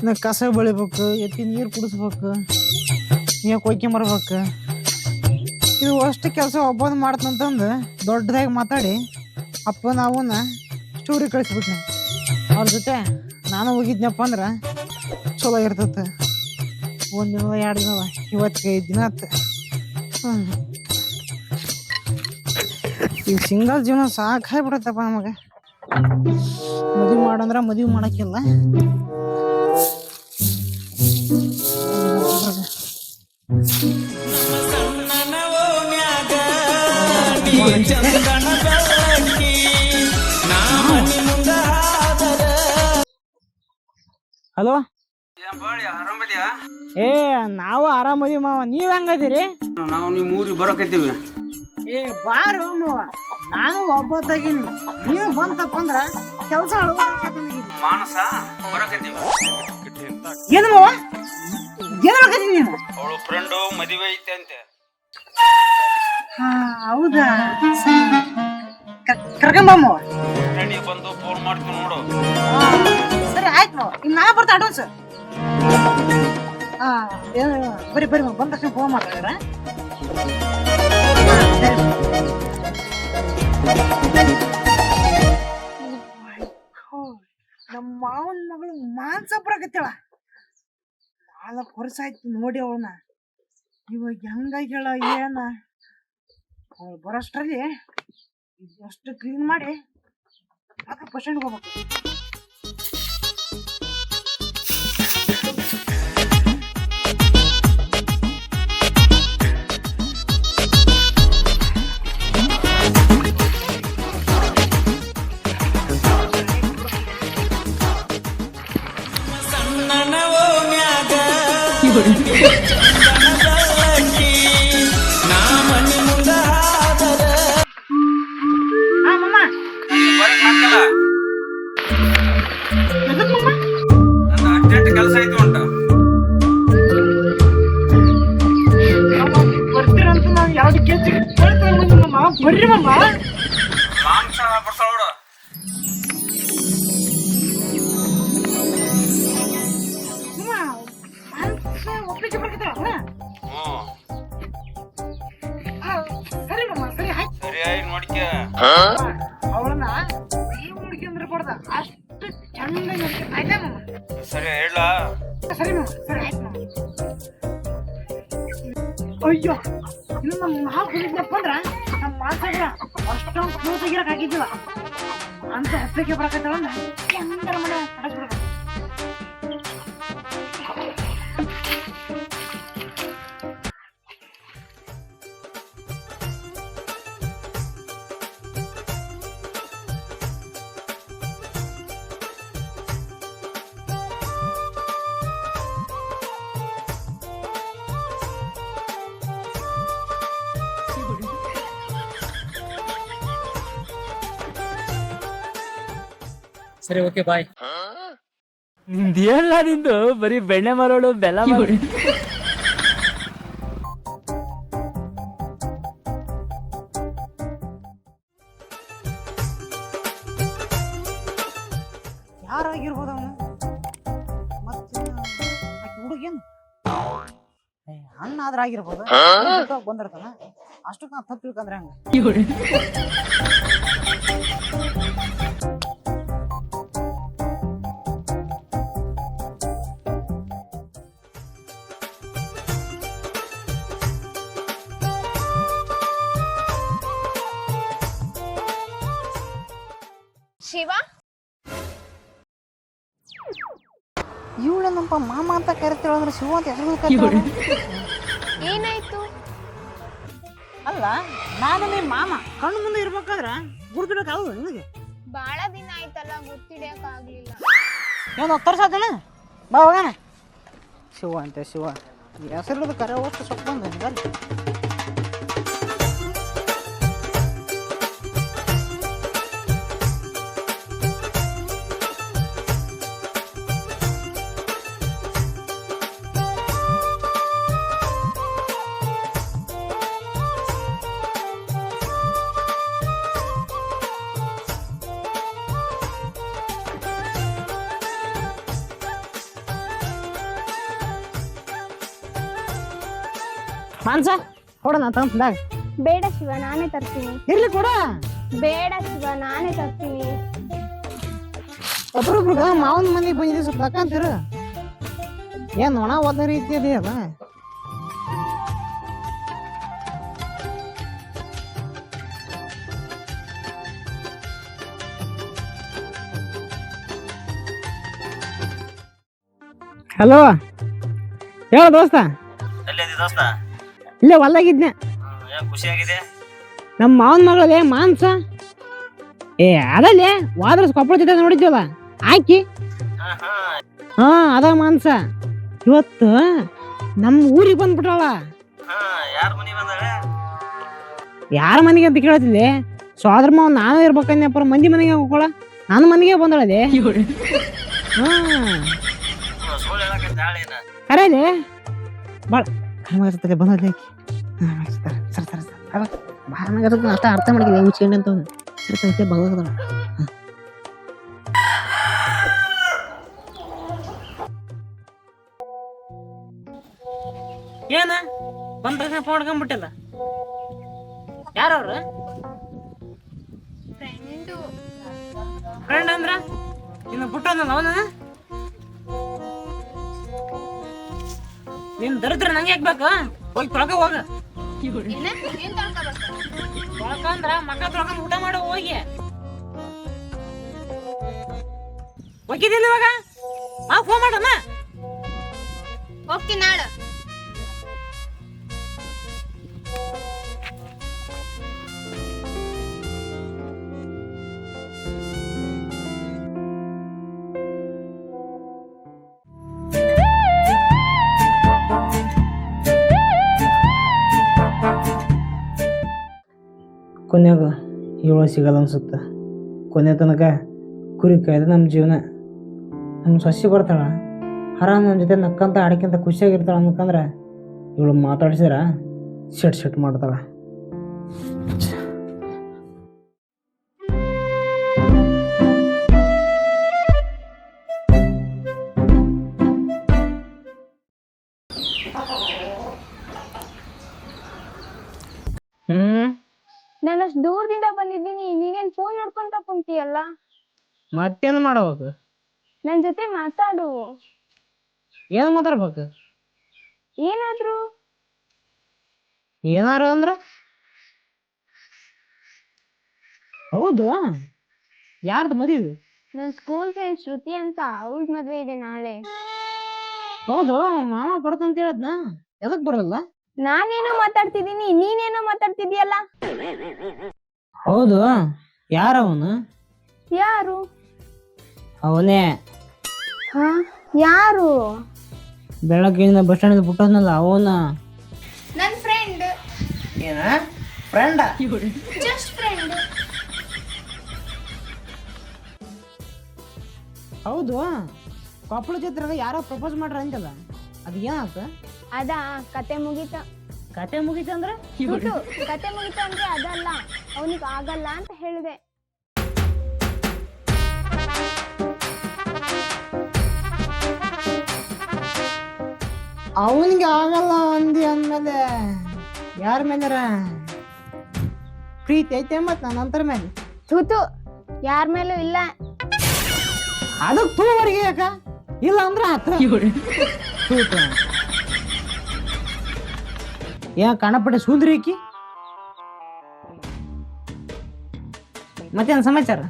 ನಾ ಕಸ ಬೆಳಿಬೇಕು, ಎತ್ತಿ ನೀರು ಕುಡಿಸ್ಬೇಕು, ನೀರು ಕೊಯ್ಕೊಂಬರ್ಬೇಕು. ಇದು ಅಷ್ಟು ಕೆಲಸ ಒಬ್ಬಂದು ಮಾಡ್ತಂತಂದು ದೊಡ್ಡದಾಗಿ ಮಾತಾಡಿ ಅಪ್ಪನ ಅವನ್ನ ಸ್ಟೋರಿ ಕಳಿಸ್ಬಿಟ್ನೆ. ಅವ್ರ ಜೊತೆ ನಾನು ಹೋಗಿದ್ನಪ್ಪ ಅಂದ್ರೆ ಚಲೋ ಇರ್ತೈತೆ. 1 ದಿನ 2 ದಿನ 25 ದಿನ ಆತ. ಈ ಸಿಂಗಲ್ ಜೀವನ ಸಾಕಾಗ್ಬಿಡತ್ತಪ್ಪ ನಮಗೆ. ಮದುವೆ ಮಾಡಂದ್ರೆ ಮದುವೆ ಮಾಡಕ್ಕಿಲ್ಲ. ಹಲೋ, ಏ ನಾವು ಆರಾಮದೀವಿ ಮಾವ, ನೀವ್ ಹೆಂಗದಿರಿ? ನಾವು ನಿಮ್ಮ ಊರಿಗೆ ಬರೋಕತ್ತೀವಿ. ಏ ಬಾರು ಮಾವ, ನಾನು ಒಬ್ಬತ್ತಾಗಿನಿ. ನೀವು ಬಂತಪ್ಪ ಅಂದ್ರ ಕೆಲಸ ಮಾನಸ ಬರೋಕತ್ತೀವಿ. ಏನು ಮಾವ, ಏನು ಮಾಡಕತ್ತೀನಿ ನೀನು? ಅವಳು ಫ್ರೆಂಡು ಮದುವೆ ಐತೆ ಅಂತೆ. ಹೌದಾ, ಕರ್ಕೊಂಬಮ್ಮ. ರೆಡಿ ಬಂದು ಫೋನ್ ಮಾಡ್ತೀವಿ ನೋಡು. ಸರಿ ಆಯ್ತು ಮಾವ, ಇನ್ನು ನಾ ಬರ್ತಾ ಅಡ್ವಾನ್ಸ್. ಬರೀ ಬರೀ ಬಂದ ತಕ್ಷಣ ಫೋನ್ ಮಾಡ್ತಾರ. ನಮ್ಮ ಮಾವನ ಮಗಳು ಮಾನ್ಸ ಬರಕತ್ತಳ. 4 ವರ್ಷ ಆಯ್ತು ನೋಡಿ ಅವಳನ್ನ. ಇವಾಗ ಹೆಂಗಾಗಿ ಹೇಳ ಏನ, ಅವಳು ಬರೋಷ್ಟ್ರಲ್ಲಿ ಅಷ್ಟು ಕ್ಲೀನ್ ಮಾಡಿ ಅದು ಪರ್ಸೆಂಟ್ಗೆ ಹೋಗ್ಬೇಕು. ಕೆಲಸ ಐತಿ ಉಂಟ ಬರ್ತೀರಂತ ನಾವು ಯಾವ್ದು ಕೇಳಿ ಬರ್ರಿ ಮಮ್ಮ. ಮಾಂಸ ಬರ್ತಾಳ. ಒಪ್ಪಿಗೆ ಬರ್ಕತ್ತಳ. ಸರಿ ಮಮ್ಮ, ಸರಿ ಆಯ್ತು. ಸರಿಯಾಗಿ ನೋಡ್ಕ. ಅವಳನ್ನ ನೀವು ನೋಡ್ಕೊಂಡ್ರೆ ಕೊಡ್ದ ಅಷ್ಟು ಚೆನ್ನಾಗಿ ಆಯ್ತಾ ಮಮ್ಮ? ಸರಿ ಹೇಳ. ಸರಿ ಮಮ್ಮ, ಸರಿ ಆಯ್ತು ಮಮ್ಮ. ಅಯ್ಯೋ, ಇನ್ನು ನಮ್ಮ ನಾವು ಕುಡಿದ್ನಪ್ಪ ಅಂದ್ರ ನಮ್ಮ ಮಾತಾಡ್ರ ಅಷ್ಟೊಂದು ಕ್ಲೋಸ್ ಆಗಿರಕ್ ಆಗಿದ್ದಿಲ್ಲ ಅಂತ ಒಪ್ಪಿಗೆ ಬರಕತ್ತಳ ಅಂದ್ರೆ ಹೆಂಗರ ಮನೆ ಕಳಿಸ್ಬಿಡ್ಬೇಕು. ಸರಿ, ಓಕೆ, ಬಾಯ್. ನಿಂದೇಲ್ಲ ನಿಂದು ಬರೀ ಬೆಣ್ಣೆ ಮಾರೋಳು ಬೆಲ್ಲ ಮಾರೋಳು. ಯಾರಾಗಿರ್ಬೋದು ಅವನು? ಮತ್ತೆ ಹುಡುಗೇನು ಅಣ್ಣ ಆದ್ರ ಆಗಿರ್ಬೋದು. ಬಂದಿರ್ತಾನ ಅಷ್ಟಕ್ಕೆ ನಾ ತಪ್ಪು ತಿಳ್ಕೊಂಡ್ರೆ ಹಂಗ. ಶಿವ, ಇವಳೇನಪ್ಪ ಮಾಮ ಅಂತ ಕರಿತೇಳ ಅಂದ್ರೆ ಶಿವ ಅಂತ ಹೆಸರು ಏನಾಯ್ತು? ಅಲ್ಲ, ನಾನು ನಿಮ್ಮ ಮಾಮ ಕಣ್ಣು ಮುಂದೆ ಇರ್ಬೇಕಾದ್ರ ಗುರ್ತಿಡಕ್ಕಾಗಲ್ಲ ನಿನಗೆ? ಬಾಳ ದಿನ ಆಯ್ತಲ್ಲ, ಗುರ್ತಿಡಿಯಕ್ ಆಗ್ಲಿಲ್ಲ. ಏನು ತೋರ್ಸಾತನ? ಬಾ ಹೋಗೋಣ. ಶಿವ ಅಂತೆ ಶಿವ, ಹೆಸರು ಕರೆ ಅಷ್ಟು ಸೊಪ್ಪು ಬಂದ. ಮಾನ್ಸ ಕೊಡೋಣ ತಂದಾಗ ಬೇಡ ಶಿವ ನಾನೇ ತರ್ತೀನಿ. ಇರ್ಲಿ ಕೊಡ. ಬೇಡ ಶಿವ ನಾನೇ ತರ್ತೀನಿ. ಒಬ್ರೊಬ್ರು ಮಾವನ ಮನೆಗೆ ಬಂದಿದೆ ಸ್ವಲ್ಪ ತಕಂತೀರ. ಏನ್ ಒಣ ಓದ ರೀತಿ ಅದೇ ಅದ. ಹಲೋ ಹೇಳ ದೋಸ್ತ. ಎಲ್ಲಿದೆ ದೋಸ್ತ? ಇಲ್ಲೇ ಹೊಲ್ದಾಗಿದ್ನೆ. ಖುಷಿಯಾಗಿದೆ. ನಮ್ಮ ಮಾವನ ಮಗಳೇ ಮಾನ್ಸ ಅದಲ್ಲೇ ವಾದ್ರ ಕೊಪ್ಪಳ ಜೊತೆ ನೋಡಿದ್ವಲ್ಲ ಆಕಿ. ಹಾ ಅದ ಮಾನ್ಸ ಇವತ್ತು ನಮ್ಮ ಊರಿಗೆ ಬಂದ್ಬಿಟ್ರಲ್ಲ. ಯಾರ ಮನೆ ಬಂದಾಳೆ? ಯಾರ ಮನೆಗೆ ಅಂತ ಕೇಳ್ತಿದ್ದೆ. ಸೋದರ ಮಾವ ನಾನು ಇರ್ಬೇಕಂದ್ಯಪ್ಪ ಮಂದಿ ಮನೆಗೆ ಹೋಗೋಳ ನನ್ನ ಮನೆಗೆ ಬಂದಳದೆ. ಹಾ ಕರೇಲೆ ಭಾಳ ಕರ್ಮಾಗತ್ತೆ ಬಂದಳೆ. ಸರ್ ಸರ್ ಸರ್ ಭಾಳ ಅಷ್ಟ ಅರ್ಥ ಮಾಡಿದ್ದೆ ಮುಚ್ಕೊಂಡೆ ಅಂತ ಒಂದು ಸರಿ ಬಂದ. ಏನ ಬಂದ ತಕ್ಷಣ ಫೋನ್ ಮಾಡ್ಕೊಂಡ್ಬಿಟ್ಟಿಲ್ಲ. ಯಾರವ್ರು? ಫ್ರೆಂಡ್ ಅಂದ್ರ ಇನ್ನು ಬಿಟ್ಟೋದಲ್ಲ ಅವನ. ನಿನ್ ದರಿದ್ರ ನಂಗೆ ಯಾಕೆ ಬೇಕು? ಹೋಗಿ ತೊಳಕ ಹೋಗ. ತೊಳಕ ಅಂದ್ರ ಮಕ್ಕ ತೊಳ್ಕೊಂಡ್ ಊಟ ಮಾಡೋ ಹೋಗಿ. ಹೋಗಿದ್ದೀನಿ ಇವಾಗ. ಫೋನ್ ಮಾಡೋಣ. ಹೋಗ್ತೀನಿ ನಾಳೆ. ಕೊನೆಯಾಗ ಹೇಳೋ ಸಿಗಲ್ಲ ಅನ್ಸುತ್ತೆ. ಕೊನೆ ತನಕ ಕುರಿ ಕಾಯ್ದು ನಮ್ಮ ಜೀವನ. ನಮ್ಮ ಸೊಸೆ ಬರ್ತಾಳ ಆರಾಮ್ ನಮ್ಮ ಜೊತೆ ನಕ್ಕಂತ ಆಡಕ್ಕಿಂತ ಖುಷಿಯಾಗಿರ್ತಾಳ ಅನ್ಕಂದ್ರೆ ಇವಳು ಮಾತಾಡ್ಸಿದ್ರ ಶೆಟ್ ಮಾಡ್ತಾಳ. ನಾನು ಅಷ್ಟು ದೂರದಿಂದ ಬಂದಿದ್ದೀನಿ, ನೀನೇನ್ ಫೋನ್ ನೋಡ್ಕೊಂತ ಕುಂತೀಯಲ್ಲ. ಮತ್ತೇನು ಮಾಡ್ಬೇಕು? ನನ್ ಜೊತೆ ಮಾತಾಡು. ಏನು ಮಾತಾಡ್ಬೇಕು? ಏನಾದ್ರು ಏನಾರು ಅಂದ್ರ? ಹೌದು ಯಾರ್ದು ಮದುವೆ? ನನ್ ಸ್ಕೂಲ್ ಫ್ರೆಂಡ್ ಶ್ರುತಿ ಅಂತ, ಅವಳ ಮದ್ವೆ ಇದೆ ನಾಳೆ. ಹೌದು ಮಾಮ ಬರ್ತಂತ ಹೇಳದ್ನ, ಎದಕ್ ಬರಲ್ಲ? ನಾನೇನೋ ಮಾತಾಡ್ತಿದ್ದೀನಿ, ನೀನೇನೋ ಮಾತಾಡ್ತಿದ್ಯಲ್ಲ. ಹೌದು ಯಾರವನು? ಯಾರು? ಅವನೇ. ಹಾ ಯಾರು? ಬೆಳಗ್ಗೆಯಿಂದ ಬಸ್ ಸ್ಟ್ಯಾಂಡ್ ಬಿಟ್ಟೋದ್ನಲ್ಲ ಅವನ. ನನ್ ಫ್ರೆಂಡ್. ಏನ ಫ್ರೆಂಡ? Just friend. ಹೌದು ಕೊಪ್ಪಳ ಚಿತ್ರದ ಯಾರೋ ಪ್ರಪೋಸ್ ಮಾಡ್ರ ಅಂತಲ್ಲ, ಅದು ಏನಾತ? ಅದ ಕತೆ ಮುಗೀತ. ಕತೆ ಮುಗೀತಂದ್ರ? ಕತೆ ಮುಗೀತ ಅಂದ್ರೆ ಅದಲ್ಲ, ಅವನಿಗೆ ಆಗಲ್ಲ ಅಂತ ಹೇಳಿದೆ. ಅವನಿಗೆ ಆಗಲ್ಲ ಅಂದಿ ಅಂದ್ಮೇಲೆ ಯಾರ ಮೇಲಾರ ಪ್ರೀತಿ ಐತೆ ಮತ್ ನನ್ನ ಅಂತರ ಮೇಲೆ? ತೂತು ಯಾರ ಮೇಲೂ ಇಲ್ಲ. ಅದಕ್ಕೆ ತೂವರೆಗೆ ಯಾಕ ಇಲ್ಲ ಅಂದ್ರ ಆತ. ಏನ್ ಕಣಪಟ್ಟೆ ಸುಂದ್ರಿಕಿ? ಮತ್ತೇನ್ ಸಮಾಚಾರ?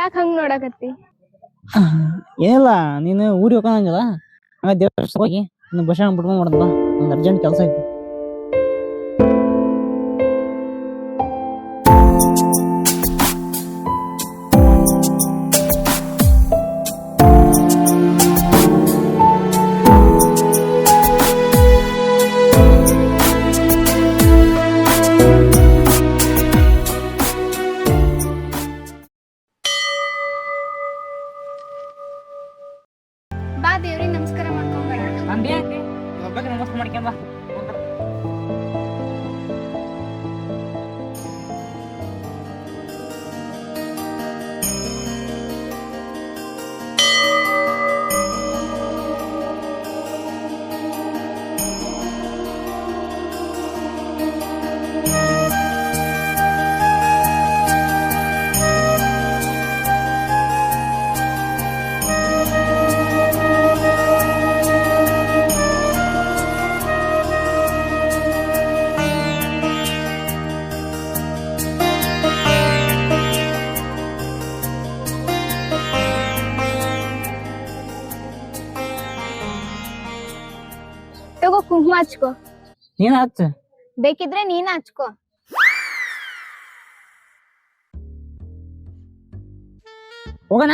ಯಾಕೆ ಹಂಗ್ ನೋಡಕತ್ತಿ? ಏನಿಲ್ಲ, ನೀನು ಊರಿಗೆ ಹೋಗೋಣಂಗಿಲ್ಲ, ಹಂಗ ದೇವಸ್ಥಾನ ಹೋಗಿ ಇನ್ನು ಬಸ್ ಸ್ಟ್ಯಾಂಡ್ ಬಿಟ್ಕೊಂಡ್ ಮಾಡೋದು ಬಾ, ಒಂದು ಅರ್ಜೆಂಟ್ ಕೆಲಸ ಐತಿ. ಬಾ ದೇವ್ರಿಗೆ ನಮಸ್ಕಾರ ಮಾಡ್ಕೊಂಡ್ ಬರೋಣ. ಅಂಬಿ ಯಾಕೆ ಒಬ್ಬಕ್ಕೆ ನಮಸ್ತೆ ಮಾಡ್ಕೊಂಬ. ತಗೋ ಕುಂಕುಮ ಹಚ್ಕೋ. ನೀನ್ ಹಚ್ಚ. ಬೇಕಿದ್ರೆ ನೀನ್ ಹಚ್ಕೋ. ಹೋಗೋಣ.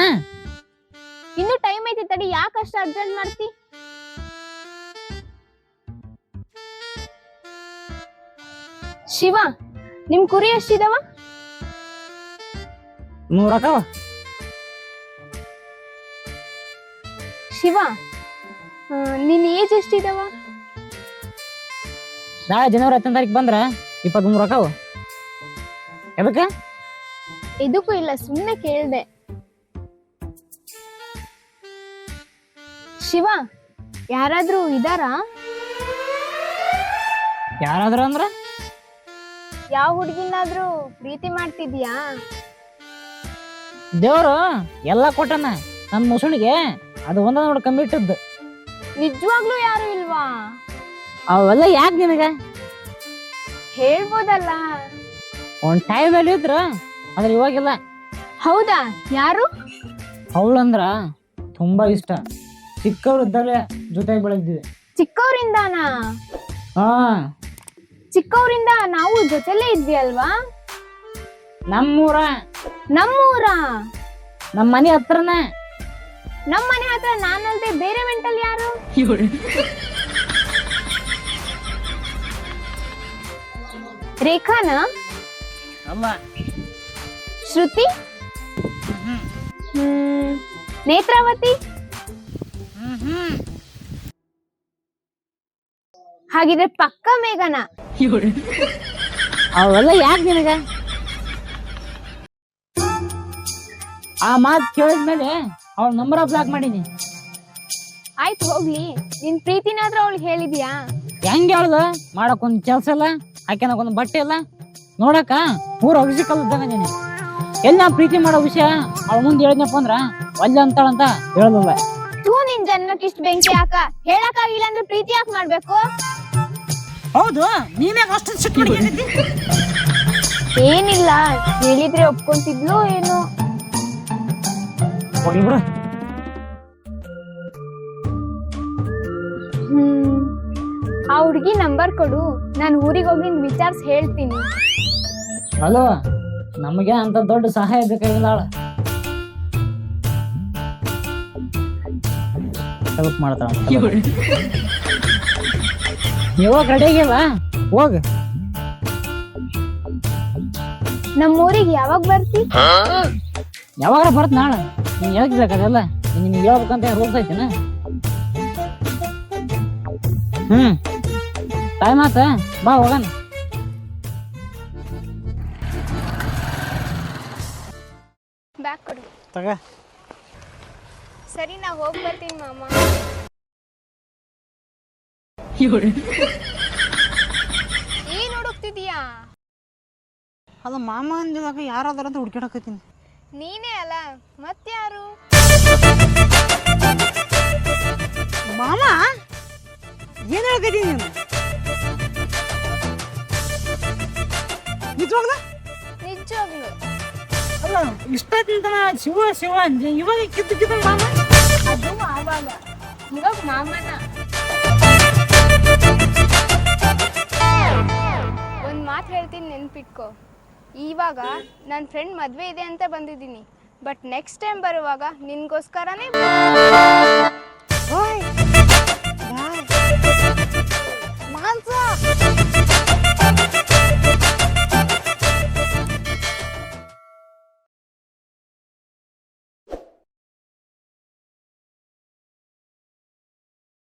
ಇನ್ನು ಟೈಮ್ ಐತಿ ತಡಿ, ಯಾಕೆ ಅಷ್ಟು ಅರ್ಜೆಂಟ್ ಮಾಡ್ತಿ? ಶಿವ, ನಿಮ್ ಕುರಿ ಎಷ್ಟಿದಾವ? 100 ಅಕ್ಕವ. ಶಿವ, ನಿನ್ ಏಜ್ ಎಷ್ಟಿದಾವ? ನಾಳೆ ಜನವರಿ 10ನೇ ತಾರೀಕು ಬಂದ್ರ 23 ಅಕ್ಕವ. ಎದಕ್ಕ? ಎದಕ್ಕೂ ಇಲ್ಲ, ಸುಮ್ನೆ ಕೇಳ್ದೆ. ಶಿವ, ಯಾರಾದ್ರೂ ಇದಾರಾ? ಯಾರಾದ್ರ ಅಂದ್ರ? ಯಾವ ಹುಡುಗಿನಾದ್ರೂ ಪ್ರೀತಿ ಮಾಡ್ತಿದ್ಯಾ? ದೇವ್ರು ಎಲ್ಲಾ ಕೊಟ್ಟನ, ನನ್ ಮುಸುಣಿಗೆ ಅದು ಒಂದ ನೋಡ್ ಕಮ್ಮಿ ಇಟ್ಟದ್ದು. ನಿಜವಾಗ್ಲೂ ಯಾರು ಇಲ್ವಾ? ಅವೆಲ್ಲ ಯಾಕೆ ನಿನಗ? ಹೇಳ್ಬೋದಲ್ಲ. ಒಂದ್ ಟೈಮ್ ಅಲ್ಲಿ ಇದ್ರ, ಆದ್ರೆ ಇವಾಗಿಲ್ಲ. ಹೌದಾ? ಯಾರು? ಅವಳಂದ್ರ ತುಂಬಾ ಇಷ್ಟ. ಚಿಕ್ಕವ್ರಿದ್ದಾಗಲೇ ಜೊತೆ ಬೆಳೆದಿದ್ವಿ. ಚಿಕ್ಕವರಿಂದಾನ? ಹಾ, ಚಿಕ್ಕವರಿಂದ ನಾವು ಜೊತೆಲೇ ಇದ್ವಿ ಅಲ್ವಾ? ನಮ್ಮೂರ, ನಮ್ಮೂರ, ನಮ್ಮ ಮನೆ ಹತ್ರನ. ನಮ್ ಮನೆ ಹತ್ರ ನಾನಲ್ದೆ ಬೇರೆ ಮೆಂಟಲ್ ಯಾರು? ರೇಖಾನ? ಅಲ್ಲ. ಶ್ರುತಿ? ನೇತ್ರಾವತಿ? ಹಾಗಿದ್ರೆ ಪಕ್ಕ ಮೇಘನ. ಅವೆಲ್ಲ ಯಾಕೆ ನಿನಗ? ಆ ಮಾತ್ ಕೇಳಿದ್ಮೇಲೆ ಅವಳ ನಂಬರ್ ಬ್ಲಾಕ್ ಮಾಡೀನಿ. ಆಯ್ತು ಹೋಗ್ಲಿ, ನಿನ್ ಪ್ರೀತಿನಾದ್ರೂ ಅವಳಿಗೆ ಹೇಳಿದ್ಯಾ? ಹೆಂಗ ಹೇಳ್ದ? ಮಾಡಕ್ ಒಂದ್ ಕೆಲ್ಸ ಇಲ್ಲ, ಹಾಕ್ಯನಕ್ ಒಂದ್ ಬಟ್ಟೆ ಇಲ್ಲ, ನೋಡಕ ಪೂರ ಅಭಿಷೇಕಲ್ ಇದ್ದಂಗ ನೀನೆ. ಎಲ್ಲ ಪ್ರೀತಿ ಮಾಡೋ ವಿಷಯ ಅವಳ ಮುಂದೆ ಹೇಳಿದ್ನಪ್ಪ ಅಂದ್ರ ಒಲ್ಲೆ ಅಂತಾಳಂತ ಹೇಳಲಿಲ್ಲ. ತೂ ನಿನ್ ಜನ್ಮಕ್ಕೆ ಇಷ್ಟ ಬೆಂಕಿ ಯಾಕ? ಹೇಳಕ್ಕಾಗಿಲ್ಲ ಅಂದ್ರೆ ಪ್ರೀತಿ ಯಾಕೆ ಮಾಡ್ಬೇಕು? ಹೌದು, ನೀನೇ ಅಷ್ಟು ಸಿಟ್ಟು ಮಾಡಿದ್ದಿ. ಏನಿಲ್ಲ, ಹೇಳಿದ್ರೆ ಒಪ್ಕೊಂತಿದ್ಲು ಏನೋ. ಹೋಗ್ಲಿ. ಆ ಹುಡ್ಗಿ ನಂಬರ್ ಕೊಡು, ನಾನು ಊರಿಗೆ ಹೋಗಿ ವಿಚಾರಿಸಿ ಹೇಳ್ತೀನಿ. ಹಲೋ, ನಮಗೆ ಅಂತ ದೊಡ್ಡ ಸಹಾಯ ಬೇಕಾಗಿಲ್ಲ. ಹೆಲ್ಪ್ ಮಾಡ್ತಾಳ. ಇವಾಗ ರೆಡಿ ಆಗಿಲ್ಲ, ಹೋಗ. ನಮ್ಮೂರಿಗೆ ಯಾವಾಗ ಬರ್ತಿ? ಯಾವಾಗ ಬರ್ತ ನಾಳೆ. ನೀನ್ ಹೇಳ್ಬೇಕದೆಲ್ಲ, ನಿನ್ ಹೇಳ್ಬೇಕಂತ ರೂಲ್ಸ್ ಐತಿನ? ಟೈಮ್ ಆತ, ಬಾ ಹೋಗಣ. ಬ್ಯಾಗ್ ಕೊಡು. ತಗ. ಸರಿ, ನಾ ಹೋಗಿ ಬರ್ತೀನಿ ಮಾಮ. ಏನ್ ಹುಡುಕ್ತಿದೀಯಾ? ಅದು ಮಾಮ ಅಂದಿದಾಗ ಯಾರಾದಾರ ಅಂತ ಹುಡ್ಕಾಡಕತ್ತೀನಿ. ನೀನೇ ಅಲ್ಲ, ಮತ್ಯಾರು? ಮಾಮ ಏನ್ ಹೇಳ್ಕತ್ತೀನಿ ನೀನು? ನಿಜವಾಗ್ಲು? ಅಲ್ಲ ಇಷ್ಟ ತಿಂತಾನ ಶಿವ ಶಿವ ಅಂಜಿ ಇವಾಗ ಕಿತ್ತು ಮಾಮ ಅದು ಆವಾಗ ಇವಾಗ ಮಾಮನ ಒಂದ್ ಮಾತು ಹೇಳ್ತೀನಿ ನೆನ್ಪಿಟ್ಕೋ. ಇವಾಗ ನನ್ನ ಫ್ರೆಂಡ್ ಮದ್ವೆ ಇದೆ ಅಂತ ಬಂದಿದ್ದೀನಿ, ಬಟ್ ನೆಕ್ಸ್ಟ್ ಟೈಮ್ ಬರುವಾಗ ನಿನ್ಗೋಸ್ಕರನೇ ಓಯ್